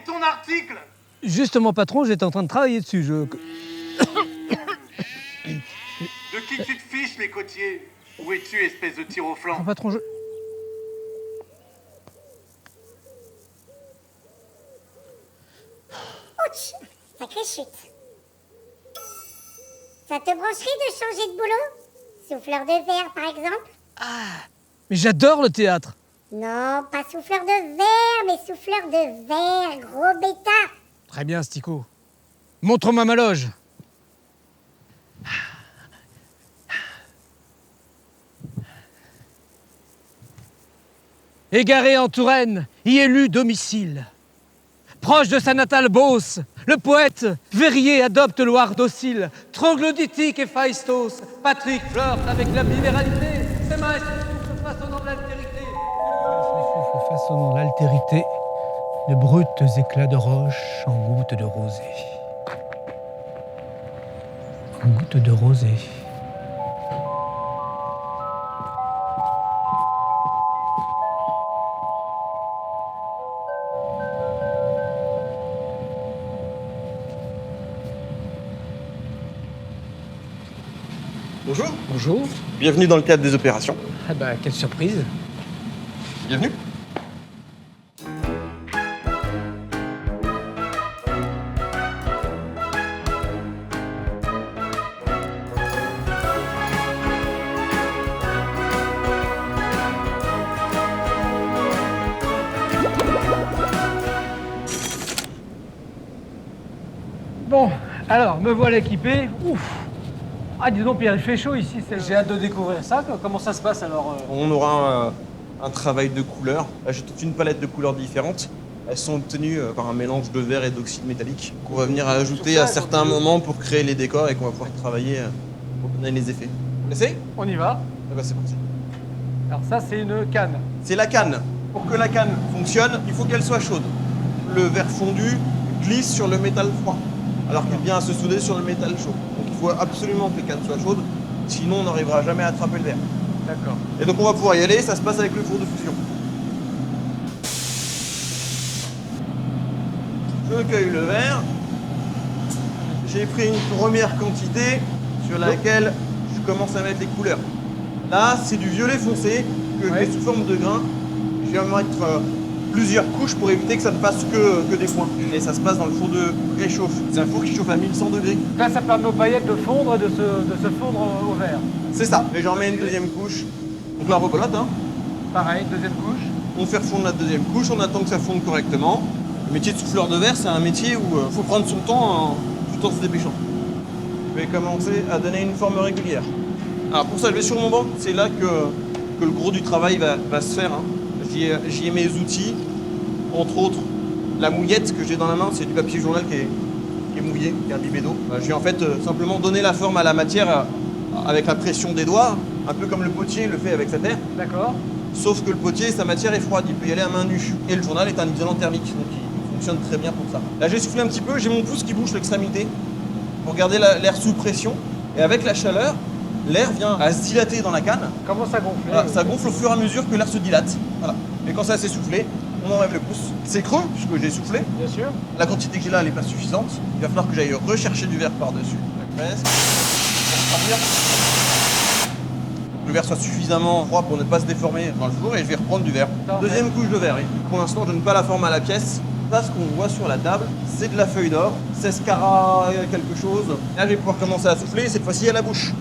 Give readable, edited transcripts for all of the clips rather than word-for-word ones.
Et ton article? Justement, patron, j'étais en train de travailler dessus. De qui tu te fiches, les côtiers? Où es-tu, espèce de tir au flanc? Patron, Ouch, sacrée chute. Ça te brancherait de changer de boulot? Souffleur de verre, par exemple? Mais j'adore le théâtre. Non, pas souffleur de verre, mais souffleur de verre, gros bêta. Très bien, Stico. Montre-moi ma loge. Égaré en Touraine, y élu domicile. Proche de sa natale Beauce, le poète Verrier adopte le art docile. Troglodytique et Phaistos, Patrick flirte avec la minéralité. Ses mains soufflent façonnant l'altérité. Souffle façonnant l'altérité, de brutes éclats de roche en gouttes de rosée. En gouttes de rosée. Bonjour. Bonjour. Bienvenue dans le cadre des opérations. Ah bah, quelle surprise. Bienvenue. Bon, alors, me voilà équipé. Ouf. Ah, dis donc, Pierre, il fait chaud ici. J'ai hâte de découvrir ça. Comment ça se passe alors On aura un travail de couleurs. J'ai toute une palette de couleurs différentes. Elles sont obtenues par un mélange de verre et d'oxyde métallique qu'on va venir ajouter à certains moments pour créer les décors et qu'on va pouvoir travailler pour donner les effets. Vous laissez? On y va. Eh ben, c'est parti. Alors ça, c'est une canne. C'est la canne. Pour que la canne fonctionne, il faut qu'elle soit chaude. Le verre fondu glisse sur le métal froid, alors qu'il vient à se souder sur le métal chaud. Donc il faut absolument que la canne soit chaude, sinon on n'arrivera jamais à attraper le verre. D'accord. Et donc on va pouvoir y aller, ça se passe avec le four de fusion. Je cueille le verre. J'ai pris une première quantité sur laquelle je commence à mettre les couleurs. Là, c'est du violet foncé que je mets sous forme de grain. Je vais mettre plusieurs couches pour éviter que ça ne passe que des points. Et ça se passe dans le four de réchauffe. C'est un four qui chauffe à 1100 degrés. Là, ça permet aux paillettes de fondre et de se fondre au verre. C'est ça. Et j'en mets une deuxième couche. Donc la rebelote, hein. Pareil, deuxième couche. On fait refondre la deuxième couche, on attend que ça fonde correctement. Le métier de souffleur de verre, c'est un métier où il faut prendre son temps tout en se dépêchant. Je vais commencer à donner une forme régulière. Alors pour ça, je vais sur mon banc. C'est là que le gros du travail va se faire, hein. J'y ai mes outils, entre autres la mouillette que j'ai dans la main, c'est du papier journal qui est mouillé, qui est imbibé d'eau. Je vais en fait simplement donner la forme à la matière avec la pression des doigts, un peu comme le potier le fait avec sa terre. D'accord. Sauf que le potier, sa matière est froide, il peut y aller à main nue. Et le journal est un isolant thermique, donc il fonctionne très bien pour ça. Là, j'ai soufflé un petit peu, j'ai mon pouce qui bouge l'extrémité pour garder l'air sous pression. Et avec la chaleur, l'air vient à se dilater dans la canne. Comment ça gonfle? Voilà, ça gonfle au fur et à mesure que l'air se dilate. Voilà. Et quand ça s'est soufflé, on enlève le pouce. C'est creux, puisque j'ai soufflé. Bien sûr. La quantité que j'ai là, elle n'est pas suffisante. Il va falloir que j'aille rechercher du verre par-dessus. Presque. Le verre soit suffisamment froid pour ne pas se déformer dans le four et je vais reprendre du verre. Deuxième couche de verre. Oui. Pour l'instant, je ne donne pas la forme à la pièce. Là, ce qu'on voit sur la table, c'est de la feuille d'or. 16 carats quelque chose. Là, je vais pouvoir commencer à souffler, cette fois-ci à la bouche.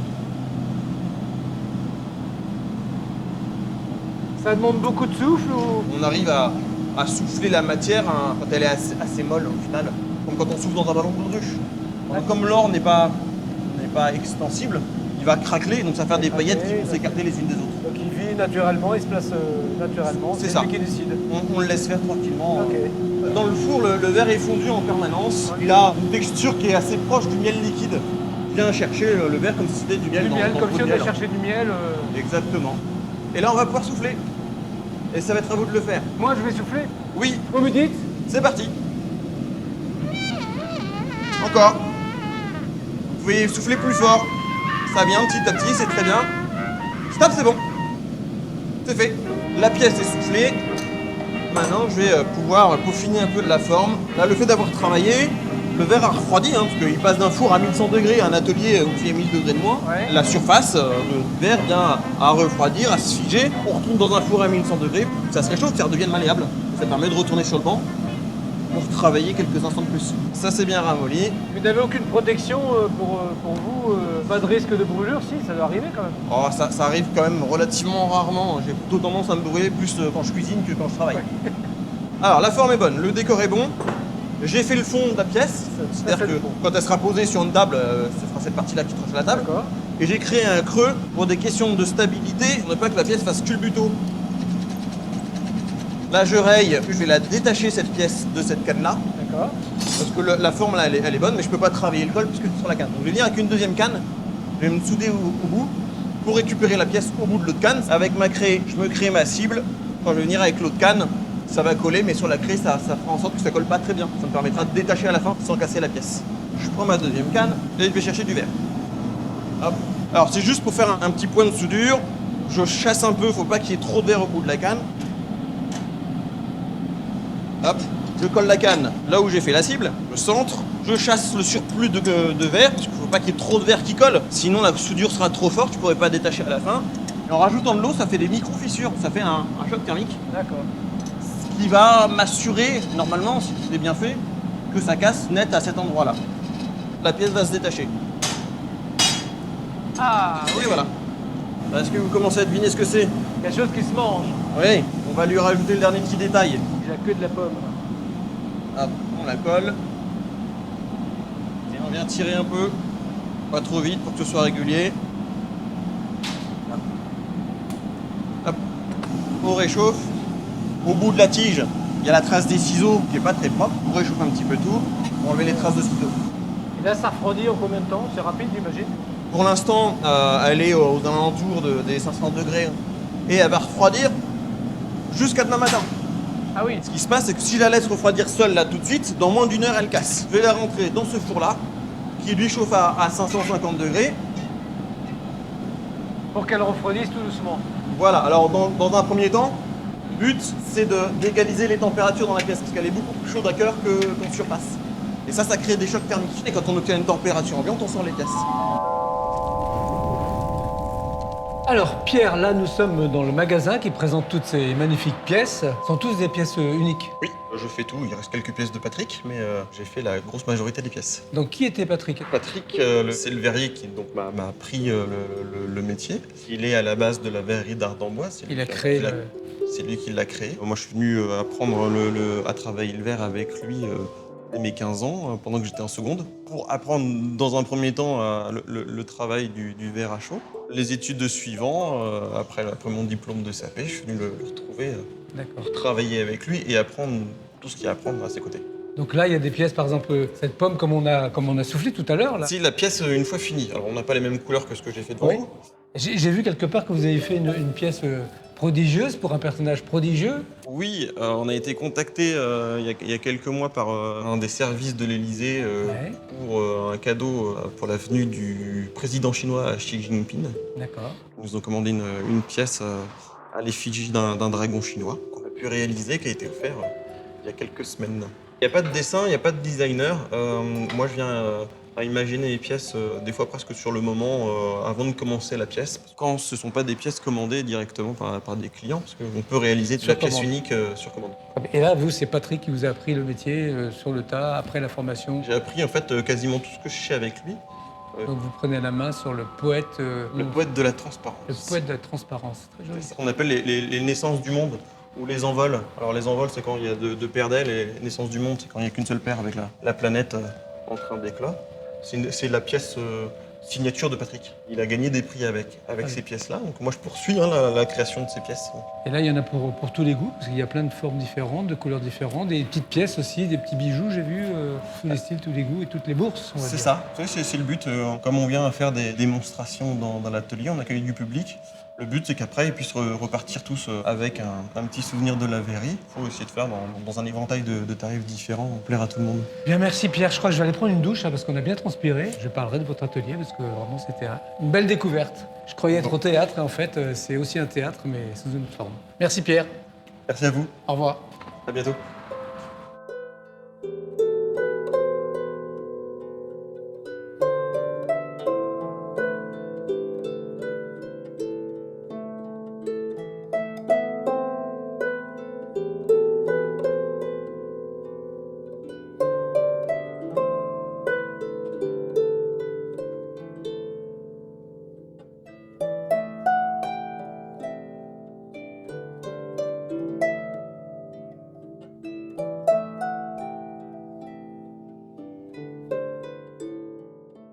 Ça demande beaucoup de souffle ou... On arrive à souffler la matière quand elle est assez molle au final, comme quand on souffle dans un ballon de baudruche. Donc, comme l'or n'est pas extensible, il va craqueler, donc ça va faire des paillettes qui vont s'écarter les unes des autres. Donc il vit naturellement, il se place naturellement. C'est ça. lui qui décide. On le laisse faire tranquillement. Ok. Dans le four, le verre est fondu en permanence. Il a une texture qui est assez proche du miel liquide. Il vient chercher le verre comme si c'était du miel. Du miel, dans comme le si pot on de allait miel. chercher du miel. Exactement. Et là, on va pouvoir souffler. Et ça va être à vous de le faire. Moi, je vais souffler. Oui, Vous me dites? c'est parti. Encore. Vous pouvez souffler plus fort. Ça vient petit à petit, c'est très bien. Stop, c'est bon. C'est fait. La pièce est soufflée. maintenant, je vais pouvoir peaufiner un peu de la forme. Là, le fait d'avoir travaillé, le verre a refroidi, hein, parce qu'il passe d'un four à 1100 degrés à un atelier où il y a 1000 degrés de moins. Ouais. La surface, le verre vient à refroidir, à se figer. On retourne dans un four à 1100 degrés, ça se réchauffe, ça redevient malléable. Ça permet de retourner sur le banc pour travailler quelques instants de plus. Ça, c'est bien ramolli. Vous n'avez aucune protection pour vous pas de risque de brûlure, si, ça doit arriver quand même. Oh, ça arrive quand même relativement rarement. J'ai plutôt tendance à me brûler plus quand je cuisine que quand je travaille. Ouais. Alors, la forme est bonne, le décor est bon. J'ai fait le fond de la pièce, c'est-à-dire que quand elle sera posée sur une table, ce sera cette partie-là qui tranche la table. D'accord. Et j'ai créé un creux pour des questions de stabilité, pour ne pas que la pièce fasse culbuto. Là, je raye, je vais la détacher cette pièce de cette canne-là, D'accord. parce que la forme là, elle est bonne, mais je peux pas travailler le col puisque c'est sur la canne. Donc je vais venir avec une deuxième canne, je vais me souder au bout pour récupérer la pièce au bout de l'autre canne. Avec ma craie, je me crée ma cible. Quand je vais venir avec l'autre canne, ça va coller, mais sur la craie, ça fera en sorte que ça colle pas très bien. Ça me permettra de détacher à la fin sans casser la pièce. Je prends ma deuxième canne et je vais chercher du verre. Hop. Alors c'est juste pour faire un petit point de soudure. Je chasse un peu, faut pas qu'il y ait trop de verre au bout de la canne. Hop, je colle la canne là où j'ai fait la cible, je centre, je chasse le surplus de verre, parce qu'il ne faut pas qu'il y ait trop de verre qui colle, sinon la soudure sera trop forte, je ne pourrai pas détacher à la fin. Et en rajoutant de l'eau, ça fait des micro-fissures, ça fait un choc thermique, D'accord. ce qui va m'assurer, normalement, si c'est bien fait, que ça casse net à cet endroit-là. La pièce va se détacher. Ah, Et voilà. Est-ce que vous commencez à deviner ce que c'est? quelque chose qui se mange. Oui, on va lui rajouter le dernier petit détail. Il a que de la pomme. Hop, on la colle. Et on vient tirer un peu, pas trop vite pour que ce soit régulier. Hop. On réchauffe. Au bout de la tige, il y a la trace des ciseaux qui est pas très propre. On réchauffe un petit peu tout pour enlever les traces de ciseaux. Et là, ça refroidit en combien de temps? C'est rapide, j'imagine? Pour l'instant, elle est aux alentours des 500 degrés et elle va refroidir jusqu'à demain matin. Ah oui. Ce qui se passe, c'est que si je la laisse refroidir seule là tout de suite, dans moins d'une heure, elle casse. Je vais la rentrer dans ce four-là, qui lui chauffe à 550 degrés. Pour qu'elle refroidisse tout doucement. Voilà, alors dans un premier temps, le but, c'est d'égaliser les températures dans la pièce, parce qu'elle est beaucoup plus chaude à cœur qu'en surface. Et ça crée des chocs thermiques. Et quand on obtient une température ambiante, on sort les pièces. Alors Pierre, là nous sommes dans le magasin qui présente toutes ces magnifiques pièces. Ce sont tous des pièces uniques. Oui, je fais tout. Il reste quelques pièces de Patrick, mais j'ai fait la grosse majorité des pièces. Donc qui était Patrick? Patrick, c'est le verrier qui donc m'a appris le métier. Il est à la base de la verrerie d'Ardambois. Il a créé le... C'est lui qui l'a créé. Moi, je suis venu apprendre à travailler le verre avec lui dès mes 15 ans, pendant que j'étais en seconde, pour apprendre dans un premier temps le travail du verre à chaud. Les études suivantes, après mon diplôme de CAP, je suis venu le retrouver, D'accord. travailler avec lui et apprendre tout ce qu'il y a à apprendre à ses côtés. Donc là, il y a des pièces, par exemple, cette pomme comme on a soufflé tout à l'heure. Là. Si la pièce, une fois finie, alors on n'a pas les mêmes couleurs que ce que j'ai fait devant Oui. vous. J'ai vu quelque part que vous avez fait une pièce prodigieuse pour un personnage prodigieux. Oui, on a été contacté il y a quelques mois par un des services de l'Élysée Ouais. pour un cadeau pour la venue du président chinois Xi Jinping. D'accord. Ils nous ont commandé une pièce à l'effigie d'un dragon chinois qu'on a pu réaliser, qui a été offert il y a quelques semaines. Il n'y a pas de dessin, il n'y a pas de designer. Moi, je viens à imaginer les pièces des fois presque sur le moment avant de commencer la pièce. Quand ce ne sont pas des pièces commandées directement par des clients, parce qu'on peut réaliser de la Sur pièce commande. unique sur commande. Et là, vous, c'est Patrick qui vous a appris le métier sur le tas, après la formation. J'ai appris en fait quasiment tout ce que je sais avec lui. Donc vous prenez la main sur le poète... Le poète de la transparence. Le poète de la transparence. Très joli. C'est ce qu'on appelle les naissances du monde, ou les envols. Alors les envols, c'est quand il y a deux paires d'ailes, et les naissances du monde, c'est quand il n'y a qu'une seule paire avec la planète en train d'éclat. C'est la pièce signature de Patrick. Il a gagné des prix avec ces pièces-là. Donc moi, je poursuis la création de ces pièces. Et là, il y en a pour tous les goûts, parce qu'il y a plein de formes différentes, de couleurs différentes, des petites pièces aussi, des petits bijoux, j'ai vu, tous les styles, tous les goûts et toutes les bourses. On va C'est dire. ça, c'est le but. Comme on vient à faire des démonstrations dans l'atelier, on accueille du public. Le but, c'est qu'après, ils puissent repartir tous avec un petit souvenir de la verrerie. Il faut essayer de faire dans un éventail de tarifs différents, pour plaire à tout le monde. Bien, merci Pierre. Je crois que je vais aller prendre une douche, hein, parce qu'on a bien transpiré. Je parlerai de votre atelier, parce que vraiment, c'était une belle découverte. Je croyais être au théâtre, et en fait, c'est aussi un théâtre, mais sous une autre forme. Merci Pierre. Merci à vous. Au revoir. À bientôt.